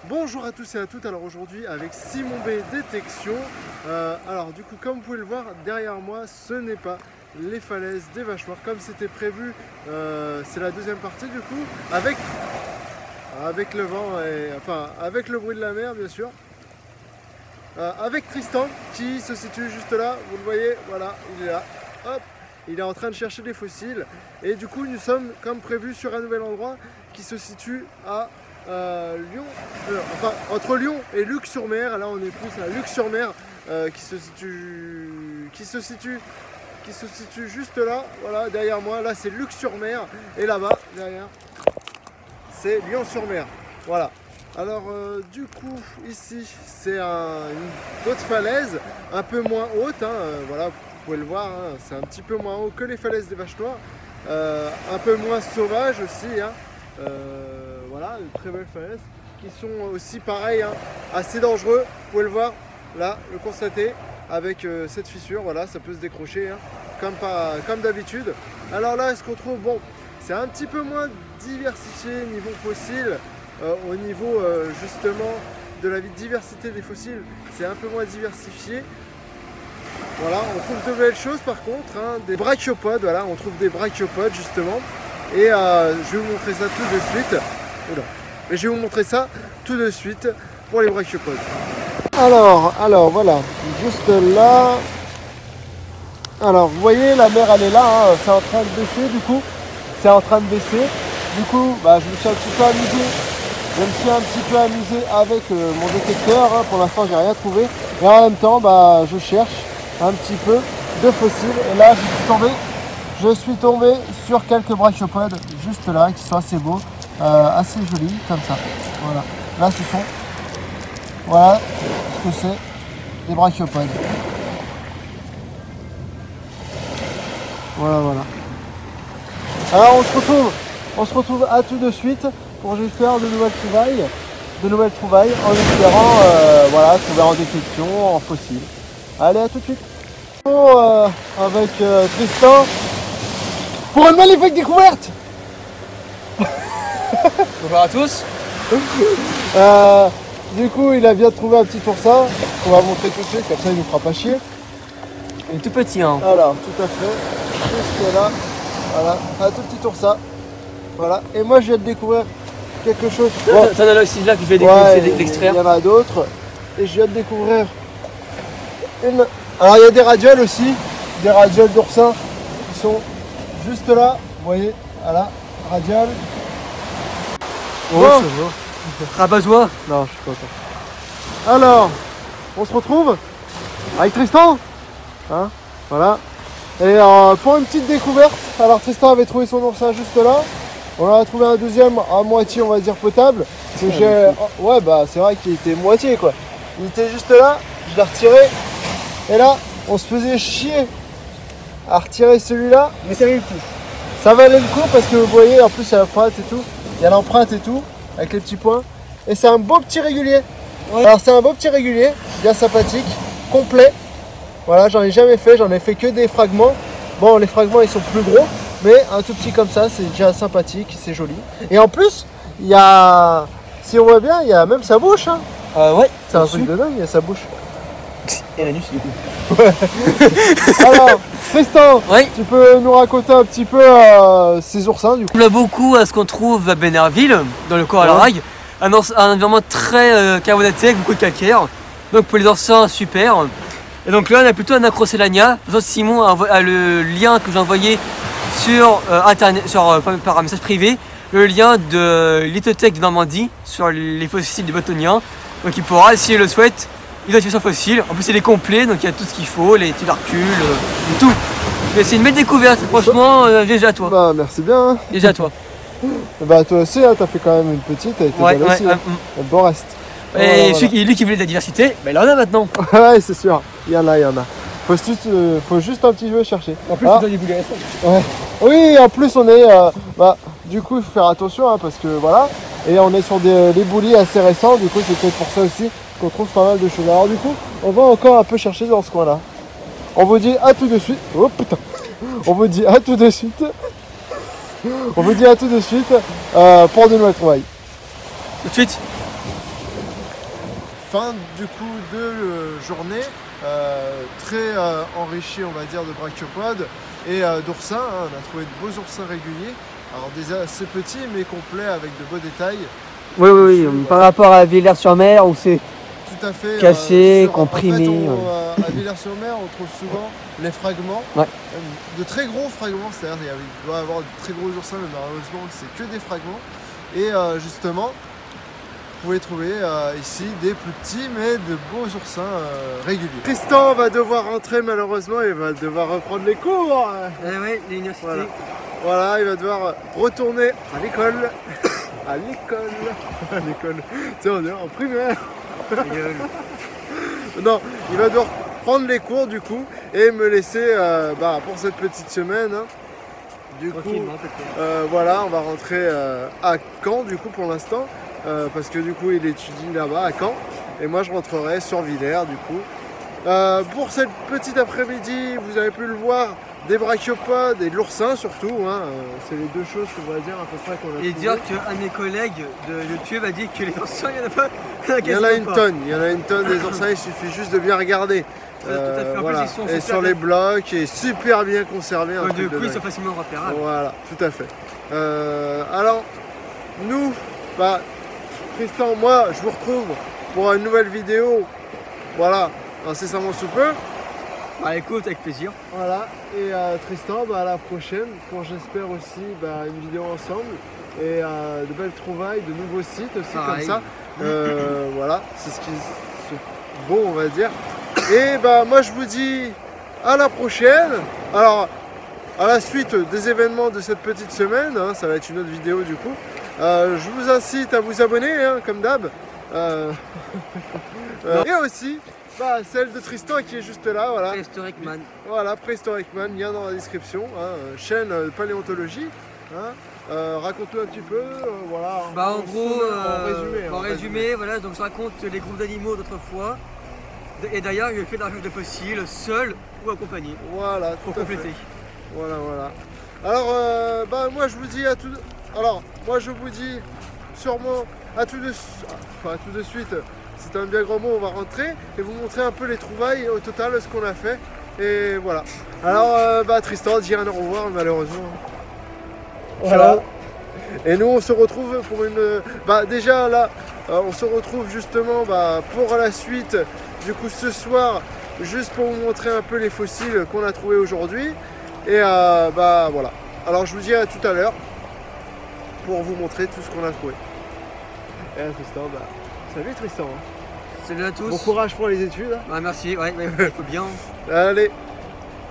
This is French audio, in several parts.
Bonjour à tous et à toutes, alors aujourd'hui avec Simon B Détection. Alors du coup, comme vous pouvez le voir derrière moi, ce n'est pas les falaises des Vaches Noires comme c'était prévu. C'est la deuxième partie du coup, avec le vent et enfin avec le bruit de la mer bien sûr. Avec Tristan qui se situe juste là, vous le voyez, voilà, il est là, hop, il est en train de chercher des fossiles. Et du coup nous sommes comme prévu sur un nouvel endroit qui se situe à Lyon, enfin entre Lyon et Luc-sur-Mer. Là on est plus à Luc-sur-Mer qui se situe juste là, voilà derrière moi. Là c'est Luc-sur-Mer et là-bas derrière c'est Lyon-sur-Mer, voilà. Alors du coup ici c'est une haute falaise un peu moins haute, hein, voilà, vous pouvez le voir, hein, c'est un petit peu moins haut que les falaises des Vaches Noires, un peu moins sauvage aussi, hein, voilà, une très belle falaise qui sont aussi pareil, hein, assez dangereux, vous pouvez le voir là, le constater avec cette fissure, voilà, ça peut se décrocher, hein, comme d'habitude. Alors là ce qu'on trouve, bon, c'est un petit peu moins diversifié niveau fossile. Au niveau justement de la diversité des fossiles, c'est un peu moins diversifié. Voilà, on trouve de belles choses par contre, hein, des brachiopodes, voilà, on trouve des brachiopodes justement. Et je vais vous montrer ça tout de suite. Oula. Mais je vais vous montrer ça tout de suite pour les brachiopodes. Alors voilà, juste là. Alors vous voyez, la mer elle est là, hein, c'est en train de baisser du coup. C'est en train de baisser. Du coup, bah, je me suis un petit peu amusé. Je me suis un petit peu amusé avec mon détecteur, hein. Pour l'instant j'ai rien trouvé. Et en même temps bah, je cherche un petit peu de fossiles. Et là je suis tombé sur quelques brachiopodes juste là qui sont assez beaux, assez jolis comme ça. Voilà. Là ce sont, voilà ce que c'est, des brachiopodes. Voilà. Alors on se retrouve à tout de suite pour faire de nouvelles trouvailles en espérant voilà, trouver en détection, en fossile. Allez, à tout de suite. Avec Tristan pour une magnifique découverte. Bonjour à tous. Du coup il a bien trouvé un petit oursin qu'on va montrer tout de suite, comme ça il nous fera pas chier. Il est tout petit, hein. Alors tout à fait, juste là, voilà, un tout petit oursin. Voilà, et moi je viens de découvrir quelque chose. Bon. T'en as là aussi là qui fait l'extraire. Il y en a d'autres. Et je viens de découvrir une. Alors il y a des radioles aussi, des radioles d'oursin qui sont juste là. Vous voyez, voilà, radiole. Oh, ça va. Rabat-joie. Non, je suis content. Alors, on se retrouve avec Tristan. Hein, voilà. Et pour une petite découverte, alors Tristan avait trouvé son oursin juste là. On en a trouvé un deuxième à moitié, on va dire, potable. Ouais, bah c'est vrai qu'il était moitié quoi. Il était juste là, je l'ai retiré. Et là, on se faisait chier à retirer celui-là. Mais ça valait le coup. Ça valait le coup parce que vous voyez, en plus il y a l'empreinte et tout. Il y a l'empreinte et tout, avec les petits points. Et c'est un beau petit régulier. Ouais. Alors c'est un beau petit régulier, bien sympathique, complet. Voilà, j'en ai jamais fait, j'en ai fait que des fragments. Bon, les fragments ils sont plus gros. Mais un tout petit comme ça, c'est déjà sympathique, c'est joli. Et en plus, il y a, si on voit bien, il y a même sa bouche. Hein. Ouais. C'est un truc de dingue, il y a sa bouche. Et l'anus du coup. Ouais. Alors, Tristan, oui. Tu peux nous raconter un petit peu ces oursins du coup? On a beaucoup à ce qu'on trouve à Benerville, dans le corps à la Rague. Un environnement très carbonaté avec beaucoup de calcaire. Donc pour les oursins, super. Et donc là, on a plutôt un Acrocellania. Simon a le lien que j'ai envoyé sur internet, par un message privé, le lien de l'Itotech de Normandie sur les fossiles des bâtonniens. Donc il pourra, s'il le souhaite, identifier son fossile. En plus il est complet, donc il y a tout ce qu'il faut, les tubercules, tout. Mais c'est une belle découverte, franchement, déjà à toi. Bah merci bien. Déjà à toi. Bah toi aussi, hein, t'as fait quand même une petite, elle était belle aussi. Le bon reste. Et lui qui voulait de la diversité, bah, il en a maintenant. Ouais, c'est sûr, il y en a. Faut juste un petit peu chercher. En plus, tu as des boules récentes. Ouais. Oui, en plus, on est. Du coup, il faut faire attention, hein, parce que voilà. Et on est sur des boulis assez récents, du coup, c'est peut-être pour ça aussi qu'on trouve pas mal de choses. Alors, du coup, on va encore un peu chercher dans ce coin-là. On vous dit à tout de suite. Oh putain! On vous dit à tout de suite. Pour de nouvelles trouvailles. Tout de suite. fin du coup de journée très enrichie, on va dire, de brachiopodes et d'oursins. Hein. On a trouvé de beaux oursins réguliers, alors des assez petits mais complets avec de beaux détails. Oui, oui, oui. Par rapport à Villers-sur-Mer où c'est tout à fait caché, comprimé. En fait, à Villers-sur-Mer, on trouve souvent les fragments, de très gros fragments, c'est-à-dire il doit y avoir de très gros oursins, mais malheureusement c'est que des fragments. Et justement, vous pouvez trouver ici des plus petits mais de beaux oursins réguliers. Tristan va devoir rentrer malheureusement, il va devoir reprendre les cours. Oui, l'université. Voilà, il va devoir retourner à l'école. À l'école. Tu sais, on est en primaire. Non, il va devoir prendre les cours du coup et me laisser pour cette petite semaine. Hein. Du coup, voilà, on va rentrer à Caen du coup pour l'instant parce que du coup il étudie là-bas à Caen et moi je rentrerai sur Villers du coup. Pour cette petite après-midi, vous avez pu le voir, des brachiopodes et de l'oursin surtout, hein, c'est les deux choses qu'on va dire à peu près qu'on a. Et dire qu'un de mes collègues de YouTube a dit que les oursins, il n'y en a pas. Il y en a une tonne des oursins, il suffit juste de bien regarder. Tout à fait. En voilà. plus, ils sont et sur les blocs, et super bien conservés. Du coup, ils sont facilement repérables. Voilà, tout à fait. Alors, nous, Tristan, moi, je vous retrouve pour une nouvelle vidéo. Voilà, incessamment sous peu. Écoute, avec plaisir. Voilà, et Tristan, à la prochaine, pour j'espère aussi une vidéo ensemble et de belles trouvailles, de nouveaux sites aussi. Pareil. Comme ça. Voilà, c'est ce qui est beau, on va dire. Et moi je vous dis à la prochaine. Alors, à la suite des événements de cette petite semaine, hein, ça va être une autre vidéo du coup. Je vous incite à vous abonner, hein, comme d'hab. Et aussi celle de Tristan qui est juste là, voilà. Prehistoric Man. Voilà, Prehistoric Man, lien dans la description, hein, chaîne paléontologie. Hein. Raconte-nous un petit peu, voilà. En gros, en résumé, voilà, donc je raconte les groupes d'animaux d'autrefois. Et d'ailleurs, je fais de la recherche de fossiles, seul ou accompagné. Voilà, pour compléter. Voilà. Alors, moi je vous dis à tout. Alors, moi je vous dis sûrement à tout de suite. C'est un bien grand mot, on va rentrer et vous montrer un peu les trouvailles au total, ce qu'on a fait. Et voilà. Alors, Tristan, dis un au revoir, malheureusement. Voilà. Et nous, on se retrouve pour une. Déjà là, on se retrouve justement pour la suite. Du coup, ce soir, juste pour vous montrer un peu les fossiles qu'on a trouvés aujourd'hui. Et voilà. Alors, je vous dis à tout à l'heure pour vous montrer tout ce qu'on a trouvé. Et Tristan, salut Tristan. Salut à tous. Bon courage pour les études. Merci, il faut bien. Allez,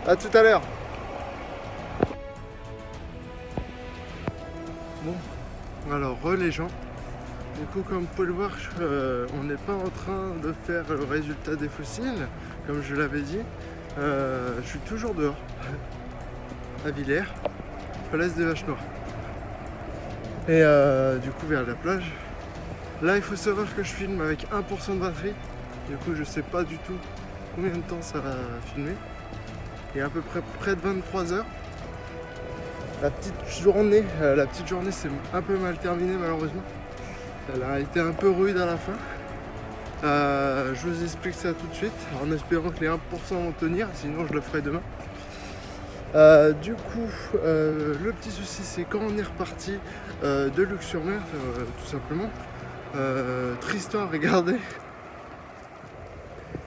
à tout à l'heure. Bon, alors les gens. Du coup, comme vous pouvez le voir, on n'est pas en train de faire le résultat des fossiles, comme je l'avais dit. Je suis toujours dehors, à Villers, falaise des Vaches Noires. Et du coup, vers la plage. Là, il faut savoir que je filme avec 1% de batterie. Du coup, je sais pas du tout combien de temps ça va filmer. Il y a à peu près de 23 heures. La petite journée c'est un peu mal terminé malheureusement. Elle a été un peu rude à la fin. Je vous explique ça tout de suite, en espérant que les 1% vont tenir, sinon je le ferai demain. Du coup, le petit souci c'est quand on est reparti de Lux-sur-Mer, tout simplement. Tristan a regardé.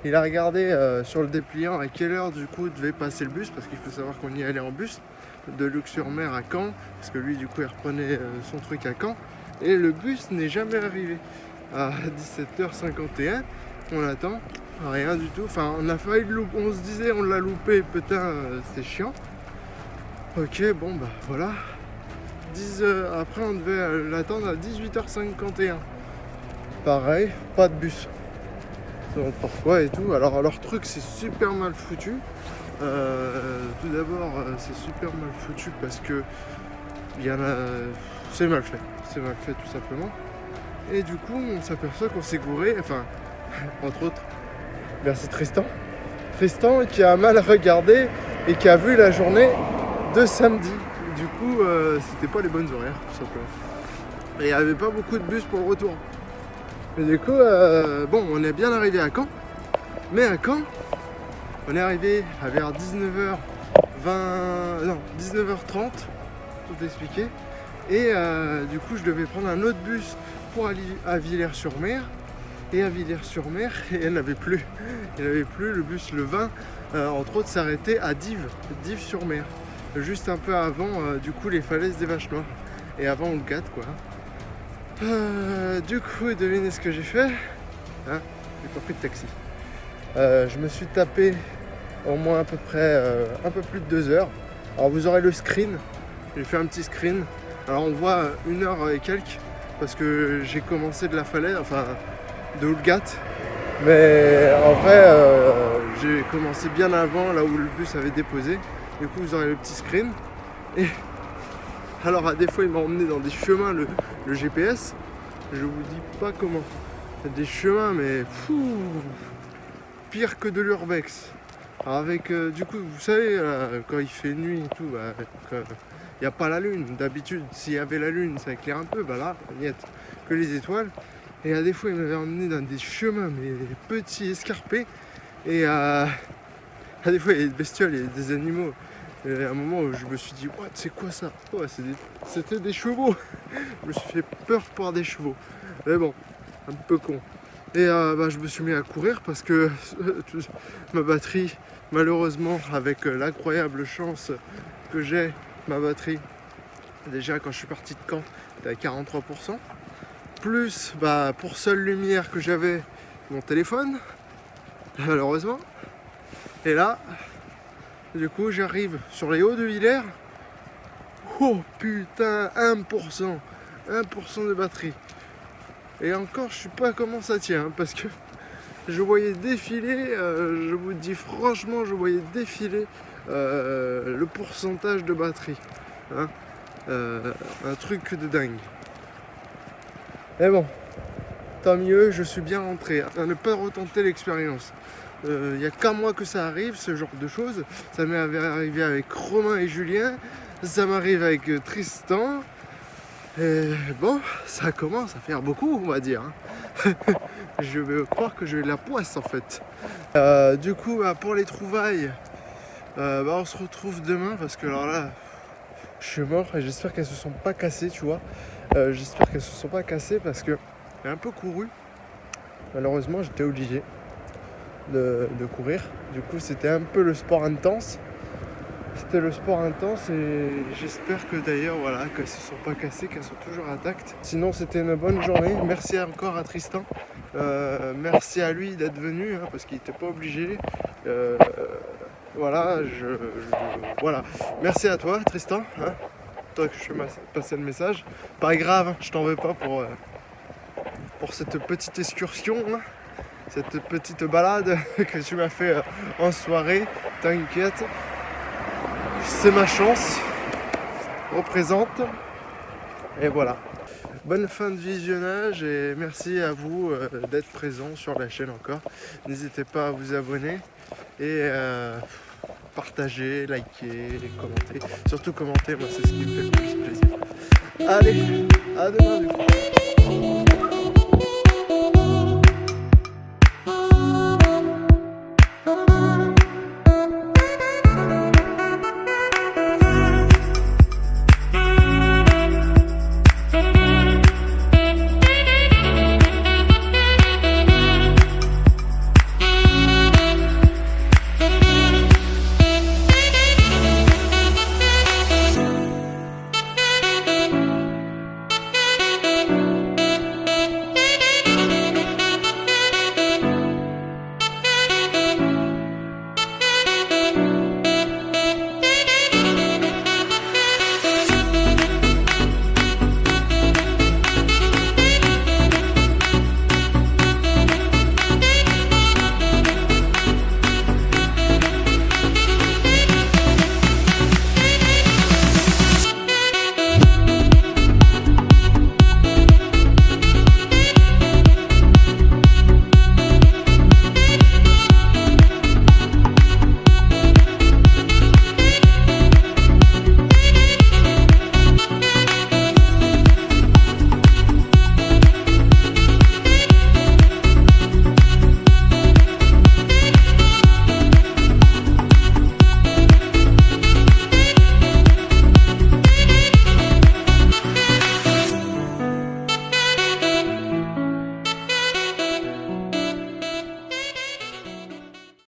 Il a regardé sur le dépliant à quelle heure du coup devait passer le bus, parce qu'il faut savoir qu'on y allait en bus de Lux-sur-Mer à Caen, parce que lui du coup il reprenait son truc à Caen, et le bus n'est jamais arrivé. À 17h51, on attend, rien du tout, enfin on a failli le louper, on se disait on l'a loupé, putain c'est chiant. Ok, bon voilà. Après on devait l'attendre à 18h51. Pareil, pas de bus. Pourquoi et tout. Alors leur truc c'est super mal foutu. Tout d'abord c'est super mal foutu parce que c'est mal fait. C'est mal fait tout simplement. Et du coup on s'aperçoit qu'on s'est gouré, enfin entre autres. Merci Tristan. Tristan qui a mal regardé et qui a vu la journée de samedi. Du coup c'était pas les bonnes horaires tout simplement. Et il n'y avait pas beaucoup de bus pour le retour. Et du coup, bon, on est bien arrivé à Caen. Mais à Caen, on est arrivé à vers 19h20, non, 19h30, tout expliquer. Et du coup, je devais prendre un autre bus pour aller à Villers-sur-Mer. Et à Villers-sur-Mer, il n'y avait plus. Il n'y avait plus, le bus le 20, entre autres, s'arrêtait à Dives-sur-Mer. Juste un peu avant, du coup, les falaises des Vaches Noires. Et avant le 4, quoi. Du coup, devinez ce que j'ai fait. Hein, j'ai pas pris de taxi. Je me suis tapé au moins à peu près un peu plus de 2 heures. Alors vous aurez le screen. J'ai fait un petit screen. Alors on voit 1 heure et quelques parce que j'ai commencé de la falaise, enfin de Houlgat. Mais en vrai, j'ai commencé bien avant, là où le bus avait déposé. Du coup, vous aurez le petit screen. Et alors, à des fois, il m'a emmené dans des chemins, le GPS. Je vous dis pas comment. Des chemins, mais fou, pire que de l'urbex. Avec, du coup, vous savez, quand il fait nuit et tout, bah, il n'y a pas la lune. D'habitude, s'il y avait la lune, ça éclaire un peu. Bah là, il n'y a que les étoiles. Et à des fois, il m'avait emmené dans des chemins, mais petits, escarpés. Et à des fois, il y a des bestioles, il y a des animaux. Et à un moment où je me suis dit, what, c'est quoi ça? Ouais, c'était des chevaux. Je me suis fait peur par des chevaux. Mais bon, un peu con. Et bah, je me suis mis à courir parce que ma batterie, malheureusement, avec l'incroyable chance que j'ai, ma batterie, déjà quand je suis parti de Caen, était à 43%. Plus, bah, pour seule lumière que j'avais, mon téléphone, malheureusement. Et là, du coup, j'arrive sur les hauts de Villers. Oh putain, 1% de batterie. Et encore, je sais pas comment ça tient, parce que je voyais défiler, je vous dis franchement, je voyais défiler le pourcentage de batterie. Hein, un truc de dingue. Mais bon, tant mieux, je suis bien rentré. À ne pas retenter l'expérience. Il n'y a qu'à moi que ça arrive, ce genre de choses. Ça m'est arrivé avec Romain et Julien. Ça m'arrive avec Tristan. Et bon, ça commence à faire beaucoup, on va dire. Je vais croire que j'ai la poisse en fait. Du coup, pour les trouvailles, on se retrouve demain parce que alors là, je suis mort et j'espère qu'elles se sont pas cassées, tu vois. J'espère qu'elles se sont pas cassées parce que j'ai un peu couru. Malheureusement, j'étais obligé de courir. Du coup, c'était un peu le sport intense. C'était le sport intense et j'espère que d'ailleurs, voilà, qu'elles se sont pas cassées, qu'elles sont toujours intactes. Sinon, c'était une bonne journée. Merci encore à Tristan. Merci à lui d'être venu hein, parce qu'il n'était pas obligé. Voilà, voilà. Merci à toi, Tristan. Hein, toi que je fais passer le message. Pas grave, hein, je t'en veux pas pour cette petite excursion. Hein. Cette petite balade que tu m'as fait en soirée, t'inquiète, c'est ma chance, représente, et voilà. Bonne fin de visionnage et merci à vous d'être présents sur la chaîne encore. N'hésitez pas à vous abonner et partager, liker, commenter. Surtout commenter, moi c'est ce qui me fait le plus plaisir. Allez, à demain du coup.